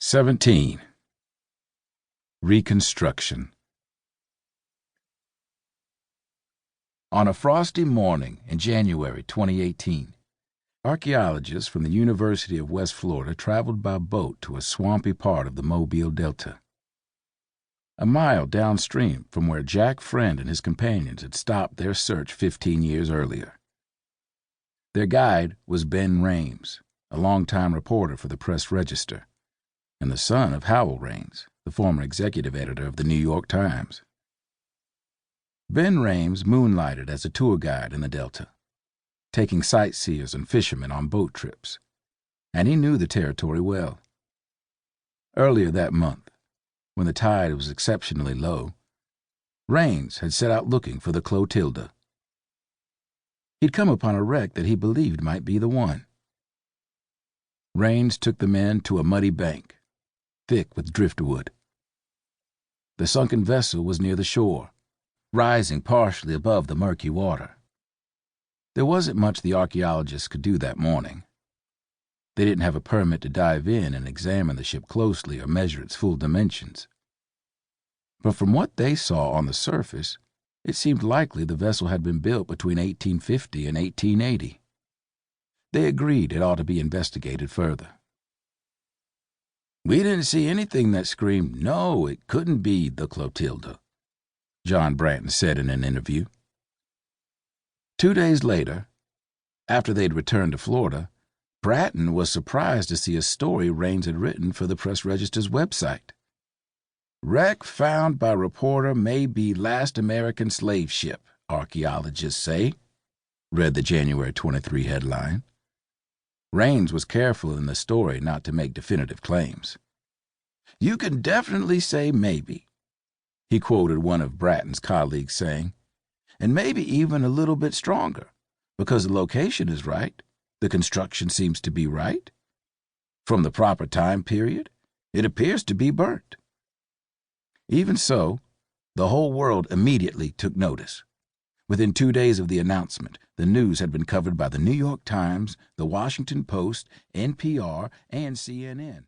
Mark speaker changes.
Speaker 1: 17. Reconstruction. On a frosty morning in January 2018, archaeologists from the University of West Florida traveled by boat to a swampy part of the Mobile Delta, a mile downstream from where Jack Friend and his companions had stopped their search 15 years earlier. Their guide was Ben Rames, a longtime reporter for the Press-Register, and the son of Howell Raines, the former executive editor of the New York Times. Ben Rames moonlighted as a tour guide in the Delta, taking sightseers and fishermen on boat trips, and he knew the territory well. Earlier that month, when the tide was exceptionally low, Raines had set out looking for the Clotilda. He'd come upon a wreck that he believed might be the one. Raines took the men to a muddy bank, thick with driftwood. The sunken vessel was near the shore, rising partially above the murky water. There wasn't much the archaeologists could do that morning. They didn't have a permit to dive in and examine the ship closely or measure its full dimensions. But from what they saw on the surface, it seemed likely the vessel had been built between 1850 and 1880. They agreed it ought to be investigated further. "We didn't see anything that screamed, 'No, it couldn't be the Clotilda,'" John Branton said in an interview. 2 days later, after they'd returned to Florida, Bratton was surprised to see a story Raines had written for the Press-Register's website. "Wreck found by reporter may be last American slave ship, archaeologists say," read the January 23 headline. Raines was careful in the story not to make definitive claims. "You can definitely say maybe," he quoted one of Bratton's colleagues saying, "and maybe even a little bit stronger, because the location is right, the construction seems to be right. From the proper time period, it appears to be burnt." Even so, the whole world immediately took notice. Within 2 days of the announcement, the news had been covered by the New York Times, the Washington Post, NPR, and CNN.